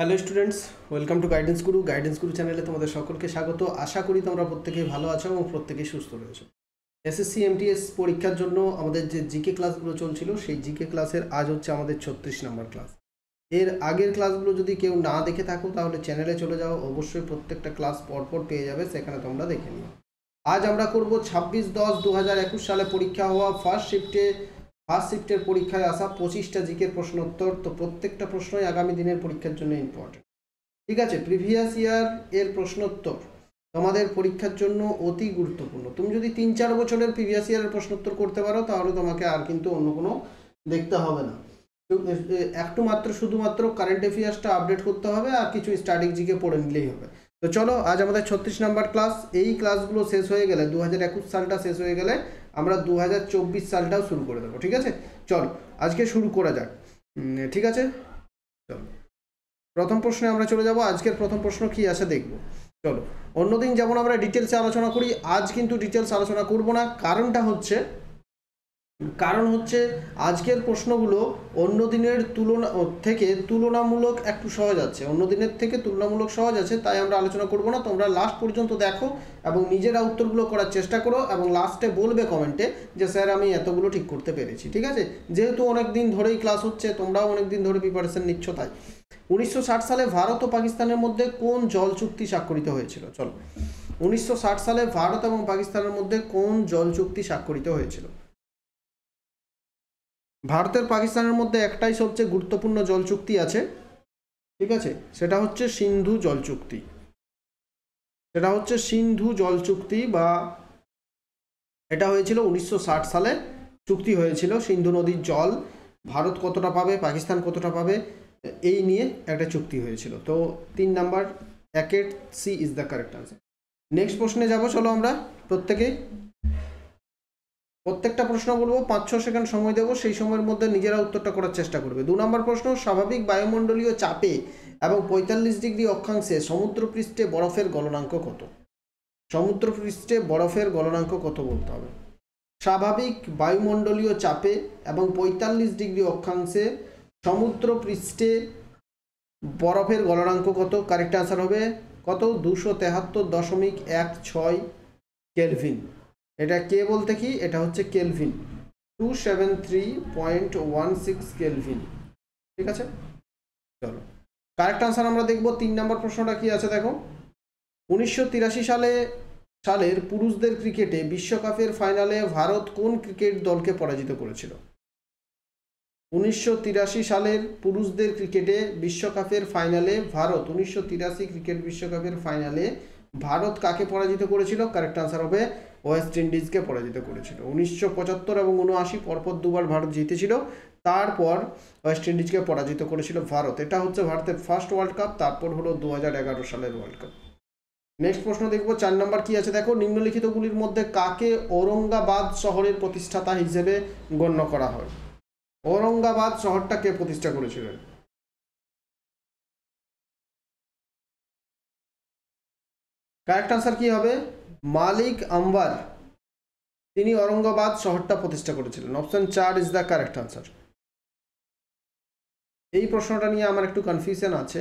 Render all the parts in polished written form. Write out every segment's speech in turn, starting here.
Hello students, welcome to guidance গুরু চ্যানেলে তোমাদের সকলকে স্বাগত। আশা করি তোমরা প্রত্যেকেই ভালো আছো এবং প্রত্যেকেই সুস্থ রয়েছো। এসএসসি এমটিএস পরীক্ষার জন্য আমাদের যে জিকে ক্লাসগুলো চলছিল, সেই জিকে ক্লাসের আজ হচ্ছে আমাদের 36 নম্বর ক্লাস। এর আগের ক্লাসগুলো যদি কেউ না দেখে থাকো তাহলে চ্যানেলে চলে যাও, অবশ্যই প্রত্যেকটা ক্লাস পরপর পেয়ে যাবে, সেখানে তোমরা দেখে নিও। আজ আমরা করব 26/10/2021 সালে পরীক্ষা হওয়া ফার্স্ট শিফটের পরীক্ষায় আসা 25টা জিকের প্রশ্নোত্তর। তো প্রত্যেকটা প্রশ্নই আগামী দিনের পরীক্ষার জন্য ইম্পর্টেন্ট। ঠিক আছে, প্রিভিয়াস ইয়ার এর প্রশ্নোত্তর তোমাদের পরীক্ষার জন্য অতি গুরুত্বপূর্ণ। তুমি যদি 3-4 বছরের প্রিভিয়াস ইয়ারের প্রশ্নোত্তর করতে পারো তাহলে তোমাকে আর কিন্তু অন্য কোনো দেখতে হবে না। একটু মাত্র শুধুমাত্র কারেন্ট অ্যাফেয়ার্সটা আপডেট করতে হবে আর কিছু স্ট্যাটিক জিকে পড়ে নিলেই হবে। তো চলো, আজ আমাদের 36 নম্বর ক্লাস। এই ক্লাসগুলো শেষ হয়ে গেলে 2021 সালটা শেষ হয়ে গেলে আমরা 2024 সালটাও শুরু করে দেবো। ঠিক আছে, চলো আজকে শুরু করা যাক। ঠিক আছে, চলো প্রথম প্রশ্নে আমরা চলে যাব। আজকের প্রথম প্রশ্ন কি আছে দেখব। চলো, অন্যদিন যেমন আমরা ডিটেলসে আলোচনা করি, আজ কিন্তু ডিটেলস আলোচনা করব না। কারণ হচ্ছে আজকের প্রশ্নগুলো অন্য দিনের তুলনামূলক একটু সহজ আছে, অন্য দিনের থেকে তুলনামূলক সহজ আছে, তাই আমরা আলোচনা করব না। তোমরা লাস্ট পর্যন্ত দেখো এবং নিজেরা উত্তরগুলো করার চেষ্টা করো এবং লাস্টে বলবে কমেন্টে যে স্যার আমি এতগুলো ঠিক করতে পেরেছি। ঠিক আছে, যেহেতু অনেক দিন ধরেই ক্লাস হচ্ছে, তোমরাও অনেক দিন ধরে প্রিপারেশন নিচ্ছ, তাই 1960 সালে ভারত ও পাকিস্তানের মধ্যে কোন জল চুক্তি স্বাক্ষরিত হয়েছিল? চলো, 1960 সালে ভারত এবং পাকিস্তানের মধ্যে কোন জল চুক্তি স্বাক্ষরিত হয়েছিল? ভারতের পাকিস্তানের মধ্যে একটাই সবচেয়ে গুরুত্বপূর্ণ জল চুক্তি আছে, ঠিক আছে, সেটা হচ্ছে সিন্ধু জল চুক্তি। বা এটা হয়েছিল 1960 সালে চুক্তি হয়েছিল। সিন্ধু নদীর জল ভারত কতটা পাবে, পাকিস্তান কতটা পাবে, এই নিয়ে একটা চুক্তি হয়েছিল। তো 3 number, 1 c is the correct answer. Next প্রশ্নে যাব। চলো আমরা প্রত্যেকটা প্রশ্ন বলবো, 5-6 সেকেন্ড সময় দেবো, সেই সময়ের মধ্যে নিজেরা উত্তরটা করার চেষ্টা করবে। 2 নম্বর প্রশ্ন, স্বাভাবিক বায়ুমণ্ডলীয় চাপে এবং 45 ডিগ্রি অক্ষাংশে সমুদ্রপৃষ্ঠে বরফের গলনাঙ্ক কত? সমুদ্রপৃষ্ঠে বরফের গলনাঙ্ক কত বলতে হবে। স্বাভাবিক বায়ুমণ্ডলীয় চাপে এবং 45 ডিগ্রি অক্ষাংশে সমুদ্রপৃষ্ঠে বরফের গলনাঙ্ক কত? কারেক্ট আনসার হবে কত? 273.16 কেলভিন। এটা কে বলতে কি, এটা হচ্ছে কেলভিন, 273.16 কেলভিন। ঠিক আছে, চলো কারেক্ট আনসার আমরা দেখব। 3 নম্বর প্রশ্নটা কি আছে দেখো। 1983 সালের পুরুষদের ক্রিকেটে বিশ্বকাপের ফাইনালে ভারত কোন ক্রিকেট দলকে পরাজিত করেছিল? 1983 সালের পুরুষদের ক্রিকেটে বিশ্বকাপের ফাইনালে ভারত, 1983 ক্রিকেট বিশ্বকাপের ফাইনালে ভারত কাকে পরাজিত করেছিল? কারেক্ট আনসার হবে ওয়েস্ট ইন্ডিজকে পরাজিত করেছিল। 1975 এবং 1979 পরপর দুবার ভারত জিতেছিল, তারপর ওয়েস্ট ইন্ডিজকে পরাজিত করেছিল ভারত। এটা হচ্ছে ভারতের ফার্স্ট ওয়ার্ল্ড কাপ, তারপর হলো 2011 সালের ওয়ার্ল্ড কাপ। নেক্সট প্রশ্ন দেখবো, 4 নম্বর কি আছে দেখো। নিম্নলিখিতগুলির মধ্যে কাকে ঔরঙ্গাবাদ শহরের প্রতিষ্ঠাতা হিসেবে গণ্য করা হয়? ঔরঙ্গাবাদ শহরটা কে প্রতিষ্ঠা করেছিলেন? কারেক্ট আনসার কি হবে? মালিক আম্বার, তিনি ঔরঙ্গাবাদ শহরটা প্রতিষ্ঠা করেছিলেন। Option 4 is the correct answer. এই প্রশ্নটা নিয়ে আমার একটু কনফিউশন আছে।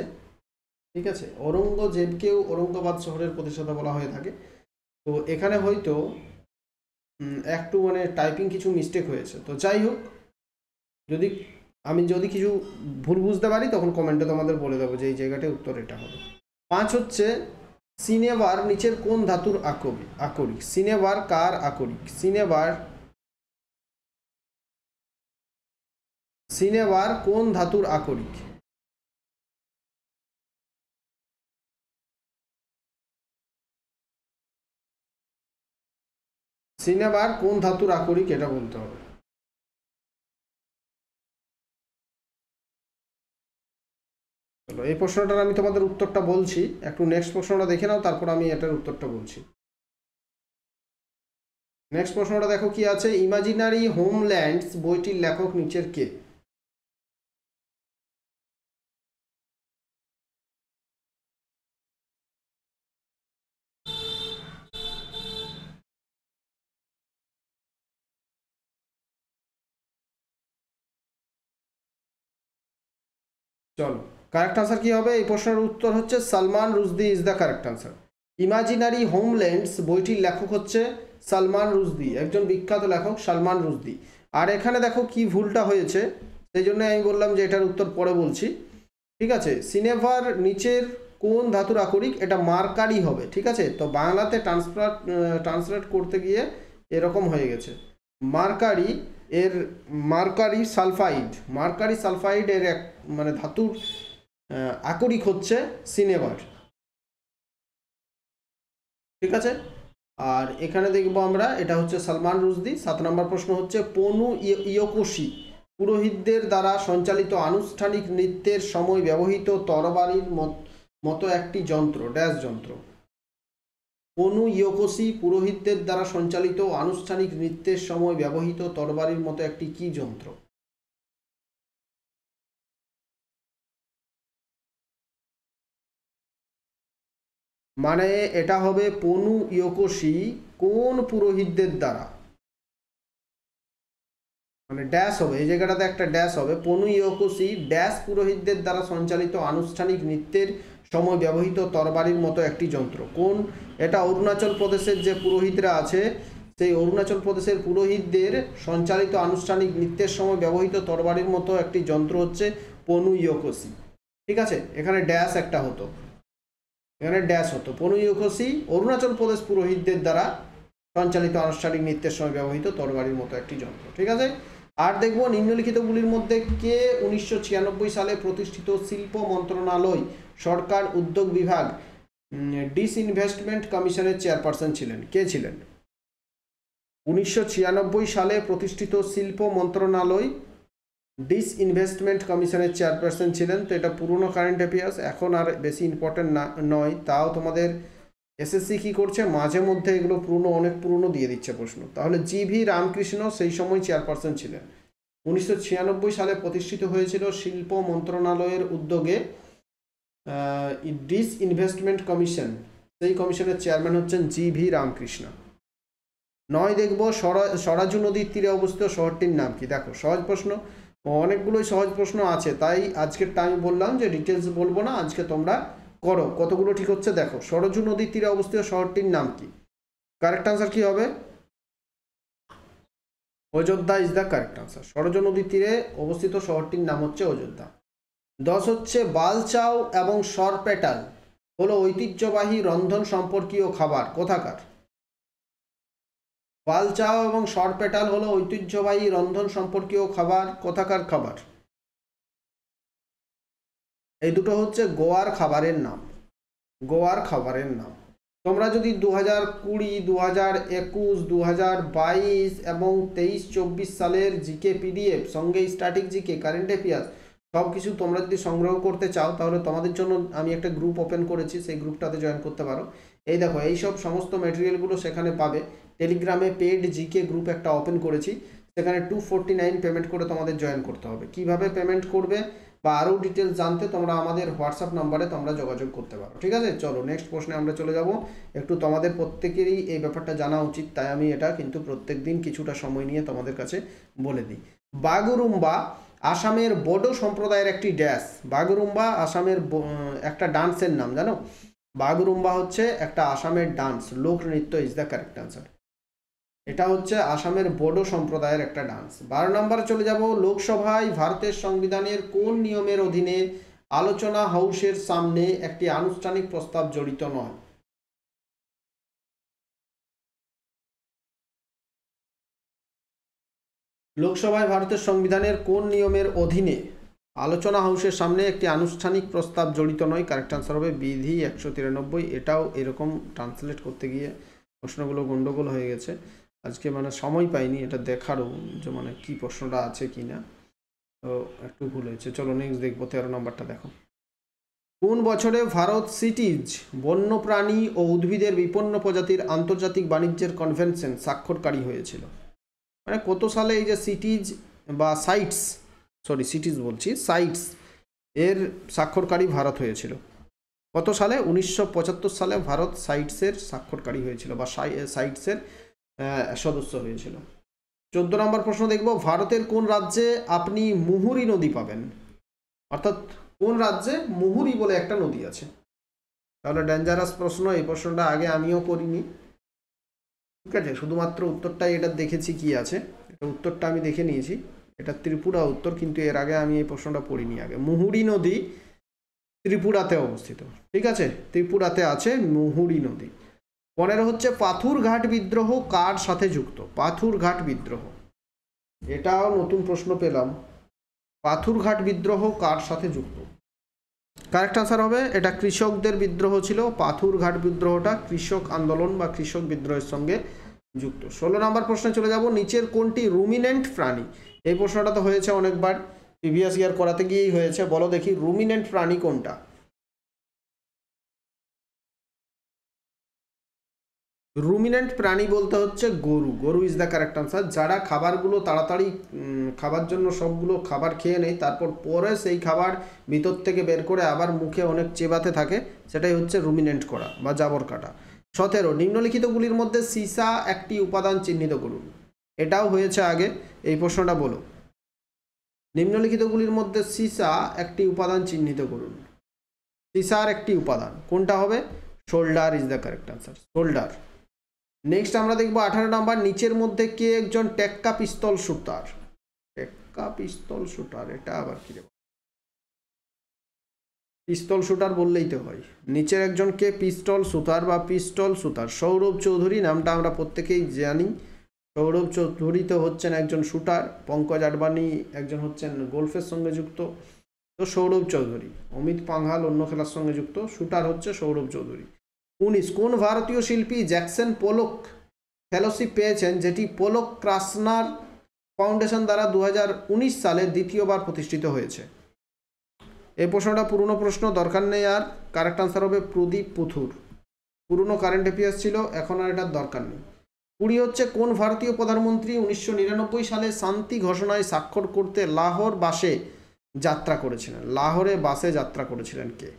ঠিক আছে, ঔরঙ্গজেবকেও ঔরঙ্গাবাদ শহরের প্রতিষ্ঠাতা বলা হয়ে থাকে। তো এখানে হয়তো একটু মানে টাইপিং কিছু মিস্টেক হয়েছে। তো যাই হোক, যদি কিছু ভুল বুঝতে পারি তখন কমেন্টে তোমাদের বলে দেবো যে এই জায়গাটায় উত্তর এটা হবে। 5 হচ্ছে, সিনেবার নিচের কোন ধাতুর আকরিক? সিনেবার কার আকরিক? সিনেবার কোন ধাতুর আকরিক? সিনেবার কোন ধাতুর আকরিক এটা বলতে হবে। চলো, এই প্রশ্নটার আমি তোমাদের উত্তরটা বলছি, একটু নেক্সট প্রশ্নটা দেখে নাও, তারপর আমি এটার উত্তরটা বলছি। নেক্সট প্রশ্নটা দেখো কি আছে। ইমাজিনারি হোমল্যান্ডস বইটির লেখক নিচের কে? চলো কারেক্ট আনসার কি হবে? এই প্রশ্নের উত্তর হচ্ছে Salman Rushdie is the correct answer. Imaginary homelands বইটির লেখক হচ্ছে সালমান রুশদি, একজন বিখ্যাত লেখক সালমান রুশদি। আর এখানে দেখো কি ভুলটা হয়েছে, সেই জন্য আমি বললাম যে এটার উত্তর পরে বলছি, ঠিক আছে। সিনেভার নিচের কোন ধাতুর আকরিক? এটা মার্কারি হবে, ঠিক আছে। তো বাংলাতে ট্রান্সলেট করতে গিয়ে এরকম হয়ে গেছে মার্কারি, এর মার্কারি সালফাইড এর এক মানে ধাতুর আকরিক হচ্ছে সিনেভার, ঠিক আছে। আর এখানে দেখবো আমরা এটা হচ্ছে সালমান রুশদি। 7 নম্বর প্রশ্ন হচ্ছে পনু ইয়োকোশি পুরোহিতদের দ্বারা সঞ্চালিত আনুষ্ঠানিক নৃত্যের সময় ব্যবহৃত তরবারির মতো একটি যন্ত্র ড্যাশ যন্ত্র। পনু ইয়োকোশি পুরোহিতদের দ্বারা সঞ্চালিত আনুষ্ঠানিক নৃত্যের সময় ব্যবহৃত তরবারির মতো একটি কি যন্ত্র? মানে এটা হবে পনু ইয়োকোশি কোন পুরোহিতদের দ্বারা, মানে ড্যাশ হবে, এই জায়গাটাতে একটা ড্যাশ হবে। পনু ইয়োকোশি ড্যাশ পুরোহিতদের দ্বারা সঞ্চালিত আনুষ্ঠানিক নৃত্যের সময় ব্যবহৃত তরবারির মতো একটি যন্ত্র। কোন? এটা অরুণাচল প্রদেশের যে পুরোহিতরা আছে সেই অরুণাচল প্রদেশের পুরোহিতদের সঞ্চালিত আনুষ্ঠানিক নৃত্যের সময় ব্যবহৃত তরবারির মতো একটি যন্ত্র হচ্ছে পনু ইয়োকোশি, ঠিক আছে। এখানে ড্যাশ একটা হতো, এখানে ড্যাশ হতো। পনু ইয়োকোশি অরুণাচল প্রদেশ পুরোহিতদের দ্বারা সঞ্চালিত আনুষ্ঠানিক নৃত্যের সময় ব্যবহৃত তরবারির মতো একটি যন্ত্র, ঠিক আছে। আর দেখব নিম্নলিখিতগুলির মধ্যে কে 1996 সালে প্রতিষ্ঠিত শিল্প মন্ত্রণালয় সরকার উদ্যোগ বিভাগ ডিসইনভেস্টমেন্ট কমিশনের চেয়ারপারসন ছিলেন? কে ছিলেন? 1996 সালে প্রতিষ্ঠিত শিল্প মন্ত্রণালয় ডিসইনভেস্টমেন্ট কমিশনের চেয়ারপারসন ছিলেন। তো এটা পুরনো কারেন্ট অ্যাফেয়ার্স, এখন আর বেশি ইম্পর্টেন্ট না নয়, তাও তোমাদের এসএসসি কি করছে মাঝে মধ্যে এগুলো পুরনো, অনেক পুরনো দিয়ে দিচ্ছে প্রশ্ন। তাহলে জিভি রামকৃষ্ণ সেই সময় চেয়ারপারসন ছিলেন। 1996 সালে প্রতিষ্ঠিত হয়েছিল শিল্প মন্ত্রণালয়ের উদ্যোগে ডিসইনভেস্টমেন্ট কমিশন, সেই কমিশনের চেয়ারম্যান হচ্ছেন জিভি রামকৃষ্ণ। 9 দেখব সরাজু নদীর তীরে অবস্থিত শহরটির নাম কি? দেখো সহজ প্রশ্ন, অনেকগুলোই সহজ প্রশ্ন আছে, তাই আজকের টাইম বললাম যে ডিটেলস বলবো না, আজকে তোমরা করো কতগুলো ঠিক হচ্ছে। দেখো সরজু নদীর তীরে অবস্থিত শহরটির নাম কি? কারেক্ট আনসার কি হবে? Ayodhya is the correct answer. Saryu নদীর তীরে অবস্থিত শহরটির নাম হচ্ছে অযোধ্যা। 10 হচ্ছে বালচাও এবং সরপেটাল হলো ঐতিহ্যবাহী রন্ধন সম্পর্কীয় খাবার কোথাকার? বালচাও এবং সরপেটাল হলো ঐতিহ্যবাহী রন্ধন সম্পর্কীয় খাবার কোথাকার খাবার? এই দুটো হচ্ছে গোয়ার খাবারের নাম, গোয়ার খাবারের নাম। তোমরা যদি 2020, 2021, 2022 এবং 23-24 সালের জিকে পিডিএফ সঙ্গে স্ট্যাটিক জিকে কারেন্ট অ্যাফেয়ার্স সব কিছু তোমরা যদি সংগ্রহ করতে চাও তাহলে তোমাদের জন্য আমি একটা গ্রুপ ওপেন করেছি, সেই গ্রুপটাতে জয়েন করতে পারো। এই দেখো এই সব সমস্ত ম্যাটেরিয়ালগুলো সেখানে পাবে। টেলিগ্রামে পেড জিকে গ্রুপ একটা ওপেন করেছি, সেখানে 249 পেমেন্ট করে তোমাদের জয়েন করতে হবে। কিভাবে পেমেন্ট করবে বা আরও ডিটেলস জানতে তোমরা আমাদের হোয়াটসঅ্যাপ নাম্বারে তোমরা যোগাযোগ করতে পারো, ঠিক আছে। চলো নেক্সট প্রশ্নে আমরা চলে যাব। একটু তোমাদের প্রত্যেকেরই এই ব্যাপারটা জানা উচিত, তাই আমি এটা কিন্তু প্রত্যেক দিন কিছুটা সময় নিয়ে তোমাদের কাছে বলে দিই। বাগুরুম্বা আসামের বড়ো সম্প্রদায়ের একটি ড্যাশ। বাগুরুম্বা আসামের একটা ডান্সের নাম, জানো? বাগুরুম্বা হচ্ছে একটা আসামের ডান্স, লোকনৃত্য ইজ দ্য কারেক্ট আনসার। এটা হচ্ছে আসামের বড়ো সম্প্রদায়ের একটা ডান্স। 12 নম্বরে চলে যাব। লোকসভায় ভারতের সংবিধানের কোন নিয়মের অধীনে আলোচনা হাউসের সামনে একটি আনুষ্ঠানিক প্রস্তাব জড়িত নয়? লোকসভায় ভারতের সংবিধানের কোন নিয়মের অধীনে আলোচনা হাউসের সামনে একটি আনুষ্ঠানিক প্রস্তাব জড়িত নয়? কারেক্ট আনসার হবে বিধি 193। এটাও এরকম ট্রান্সলেট করতে গিয়ে প্রশ্নগুলো গন্ডগোল হয়ে গেছে, আজকে মানে সময় পাইনি এটা দেখারও যে মানে কি প্রশ্নটা আছে কি না, তো একটু ভুল হয়েছে। চলো নেক্সট দেখবো। 13 নম্বরটা দেখো। কোন বছরে ভারত সিটিজ বন্যপ্রাণী ও উদ্ভিদের বিপন্ন প্রজাতির আন্তর্জাতিক বাণিজ্যের কনভেনশন স্বাক্ষরকারী হয়েছিল? মানে কত সালে এই যে সিটিজ বা সাইটস, সরি সিটিজ বলছি, সাইটস এর স্বাক্ষরকারী ভারত হয়েছিল? কত সালে? 1975 সালে ভারত সাইটসের স্বাক্ষরকারী হয়েছিল বা সাইটসের সদস্য হয়েছিল। 14 নম্বর প্রশ্ন দেখব। ভারতের কোন রাজ্যে আপনি মুহুরী নদী পাবেন? অর্থাৎ কোন রাজ্যে মুহুরী বলে একটা নদী আছে? তাহলে ডেঞ্জারাস প্রশ্ন, এই প্রশ্নটা আগে আমিও করিনি, ঠিক আছে। শুধুমাত্র উত্তরটাই এটা দেখেছি কি আছে, এটা উত্তরটা আমি দেখে নিয়েছি, এটা ত্রিপুরা উত্তর, কিন্তু এর আগে আমি এই প্রশ্নটা পড়িনি আগে। মুহুরী নদী ত্রিপুরাতে অবস্থিত, ঠিক আছে, ত্রিপুরাতে আছে মুহুরী নদী। 15 হচ্ছে পাথুরঘাট বিদ্রোহ কার সাথে যুক্ত? পাথুরঘাট বিদ্রোহ, এটাও নতুন প্রশ্ন পেলাম। পাথুরঘাট বিদ্রোহ কার সাথে যুক্ত? কারেক্ট আনসার হবে এটা কৃষকদের বিদ্রোহ ছিল। পাথুরঘাট বিদ্রোহটা কৃষক আন্দোলন বা কৃষক বিদ্রোহের সঙ্গে যুক্ত। 16 নম্বর প্রশ্নে চলে যাব, নিচের কোনটি রুমিনেন্ট প্রাণী? এই প্রশ্নটা তো হয়েছে অনেকবার, প্রিভিয়াস ইয়ার করাতে গিয়েই হয়েছে। বলো দেখি রুমিনেন্ট প্রাণী কোনটা? রুমিনেন্ট প্রাণী বলতে হচ্ছে গরু। গরু ইজ দ্য কারেক্ট আনসার। যারা খাবারগুলো তাড়াতাড়ি খাবার জন্য সবগুলো খাবার খেয়ে নেয়, তারপর পরে সেই খাবার ভিতর থেকে বের করে আবার মুখে অনেক চেবাতে থাকে, সেটাই হচ্ছে রুমিনেন্ট করা বা জাবর কাটা। 17 নিম্নলিখিতগুলির মধ্যে সীসা একটি উপাদান চিহ্নিত করুন। এটাও হয়েছে আগে, এই প্রশ্নটা বলো। নিম্নলিখিতগুলির মধ্যে সীসা একটি উপাদান চিহ্নিত করুন। সীসার একটি উপাদান কোনটা হবে? Shoulder is the correct answer, shoulder. Next আমরা দেখব 18 নাম্বার, নিচের মধ্যে কে একজন টেক্কা পিস্তল শুটার? টেক্কা পিস্তল শুটার, এটা আবার কি রে? পিস্তল শুটার বললেই তো হয়। নিচের একজন কে পিস্তল শুটার বা পিস্তল শুটার? সৌরভ চৌধুরী, নামটা আমরা প্রত্যেকেই জানি। সৌরভ চৌধুরী তো হচ্ছেন একজন শুটার, পঙ্কজ আডবাণী একজন হচ্ছেন গোলফের সঙ্গে যুক্ত, তো সৌরভ চৌধুরী। অমিত পাঙ্ঘাল অন্য খেলার সঙ্গে যুক্ত, শুটার হচ্ছে সৌরভ চৌধুরী। 19 কোন ভারতীয় শিল্পী জ্যাকসন পোলক ফেলোশিপ পেয়েছেন, যেটি পোলক ক্রাসনার ফাউন্ডেশন দ্বারা 2019 সালে দ্বিতীয়বার প্রতিষ্ঠিত হয়েছে? এই প্রশ্নটা পুরনো প্রশ্ন, দরকার নেই আর। কারেক্ট আনসার হবে প্রদীপ পুথুর। পুরনো কারেন্ট অ্যাফেয়ার্স ছিল, এখন আর এটার দরকার নেই। 20 হচ্ছে কোন ভারতীয় প্রধানমন্ত্রী 1999 সালে শান্তি ঘোষণায় স্বাক্ষর করতে লাহোর বাসে যাত্রা করেছিলেন? লাহোরে বাসে যাত্রা করেছিলেন কে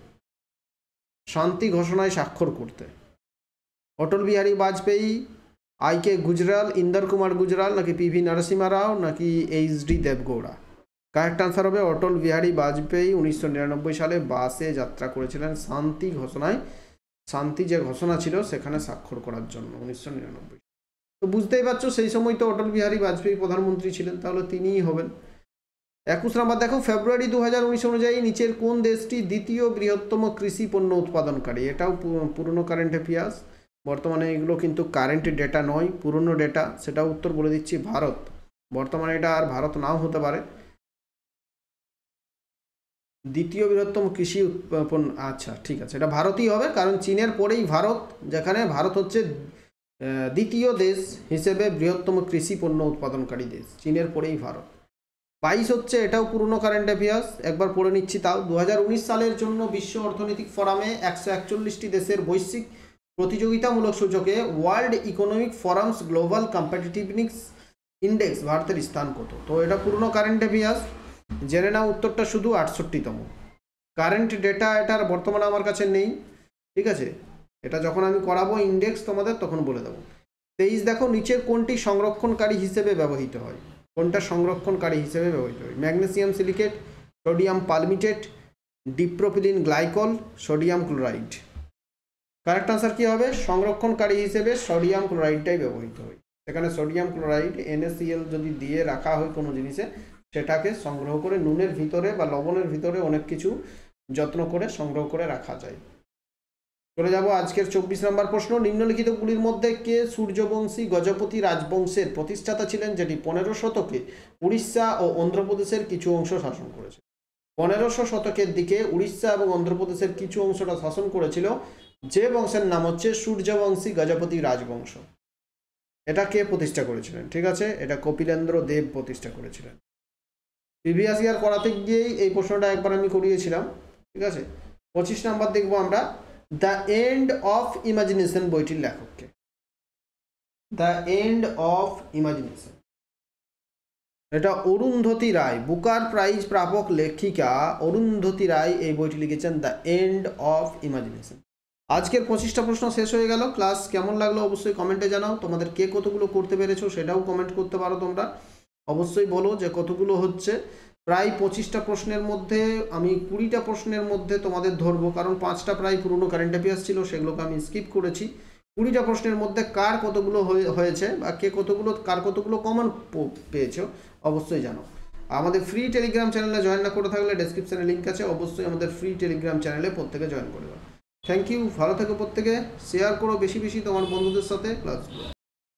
শান্তি ঘোষণায় স্বাক্ষর করতে? অটল বিহারী বাজপেয়ী, আইকে গুজরাল, ইন্দর কুমার গুজরাল, নাকি পিভি নরসিমা রাও, নাকি এইচডি দেবগৌড়া? কারেক্ট আনসার হবে অটল বিহারী বাজপেয়ী 1999 সালে বাসে যাত্রা করেছিলেন শান্তি ঘোষণায়, শান্তি যে ঘোষণা ছিল সেখানে স্বাক্ষর করার জন্য 1999। তো বুঝতেই পারছো সেই সময় তো অটল বিহারী বাজপেয়ী প্রধানমন্ত্রী ছিলেন, তাহলে তিনিই হবেন। 21 নাম্বার দেখো, ফেব্রুয়ারি 2019 অনুযায়ী নিচের কোন দেশটি দ্বিতীয় বৃহত্তম কৃষি পণ্য উৎপাদনকারী? এটাও পুরনো কারেন্ট অ্যাফেয়ার্স, বর্তমানে এগুলো কিন্তু কারেন্ট ডেটা নয়, পুরনো ডেটা। সেটা উত্তর বলে দিচ্ছি, ভারত। বর্তমানে এটা আর ভারত নাও হতে পারে। দ্বিতীয় বৃহত্তম কৃষি উৎপন্ন, আচ্ছা ঠিক আছে, এটা ভারতই হবে, কারণ চীনের পরেই ভারত, যেখানে ভারত হচ্ছে দ্বিতীয় দেশ হিসেবে বৃহত্তম কৃষি পণ্য উৎপাদনকারী দেশ, চীনের পরেই ভারত। 22 হচ্ছে, এটাও পুরনো কারেন্ট অ্যাফেয়ার্স, একবার পড়ে নিচ্ছি তাও। 2019 সালের জন্য বিশ্ব অর্থনৈতিক ফোরামে 141টি দেশের বৈশ্বিক প্রতিযোগিতামূলক সূচকে world economic forums global competitiveness index ভারতের স্থান কত? তো এটা পুরনো কারেন্ট অ্যাফেয়ার্স, জেনে নাও উত্তরটা শুধু 68তম। কারেন্ট ডেটা এটার বর্তমানে আমার কাছে নেই, ঠিক আছে, এটা যখন আমি করাবো ইন্ডেক্স তোমাদের তখন বলে দেবো। 23 দেখো, নিচের কোনটি সংরক্ষণকারী হিসেবে ব্যবহৃত হয়? কোনটা সংরক্ষণকারী হিসেবে ব্যবহৃত হয়? Magnesium silicate, sodium palmitate, dipropylene glycol, sodium chloride. Correct answer কি হবে? সংরক্ষণকারী হিসেবে সোডিয়াম ক্লোরাইডটাই ব্যবহৃত হয়। সেখানে সোডিয়াম ক্লোরাইড NaCl যদি দিয়ে রাখা হয় কোনো জিনিসে, সেটাকে সংগ্রহ করে নুনের ভিতরে বা লবণের ভিতরে অনেক কিছু যত্ন করে সংগ্রহ করে রাখা যায়। চলে যাব আজকের 24 নম্বর প্রশ্ন, নিম্নলিখিতগুলির মধ্যে কে সূর্যবংশী গজপতি রাজবংশের প্রতিষ্ঠাতা ছিলেন, যেটি 15 শতকে উড়িষ্যা ও অন্ধ্রপ্রদেশের কিছু অংশ শাসন করেছে? 1500 শতকের দিকে উড়িষ্যা এবং অন্ধ্রপ্রদেশের কিছু অংশটা শাসন করেছিল, যে বংশের নাম হচ্ছে সূর্যবংশী গজপতি রাজবংশ। এটা কে প্রতিষ্ঠা করেছিলেন? ঠিক আছে, এটা কপিলেন্দ্র দেব প্রতিষ্ঠা করেছিলেন। প্রিভিয়াস ইয়ার করাতে গিয়েই এই প্রশ্নটা একবার আমি করিয়েছিলাম, ঠিক আছে। 25 নাম্বার দেখবো আমরা, দ্য এন্ড অফ ইমাজিনেশন বইটির লেখককে? দ্য এন্ড অফ ইমাজিনেশন, এটা অরুন্ধতী রায়, বুকার প্রাইজ প্রাপক লেখিকা অরুন্ধতী রায় এই বইটি লিখেছেন, দ্য এন্ড অফ ইমাজিনেশন। আজকের 25টা প্রশ্ন শেষ হয়ে গেল। ক্লাস কেমন লাগলো অবশ্যই কমেন্টে জানাও। তোমাদের কে কতগুলো করতে পেরেছো সেটাও কমেন্ট করতে পারো তোমরা, অবশ্যই বলো যে কতগুলো হচ্ছে। প্রায় 25টা প্রশ্নের মধ্যে আমি 20টা প্রশ্নের মধ্যে তোমাদের ধরবো, কারণ 5টা প্রায় পুরনো কারেন্ট অ্যাফেয়ার্স ছিল, সেগুলোকে আমি স্কিপ করেছি। 20টা প্রশ্নের মধ্যে কার কতগুলো হয়েছে বা কে কতগুলো কার কতগুলো কমন পেয়েছো অবশ্যই জানো। আমাদের ফ্রি টেলিগ্রাম চ্যানেলে জয়েন না করে থাকলে ডেসক্রিপশনে লিঙ্ক আছে, অবশ্যই আমাদের ফ্রি টেলিগ্রাম চ্যানেলে প্রত্যেকে জয়েন করে দাও। থ্যাংক ইউ, ভালো থেকো প্রত্যেকে, শেয়ার করো বেশি বেশি তোমার বন্ধুদের সাথে ক্লাসগুলো।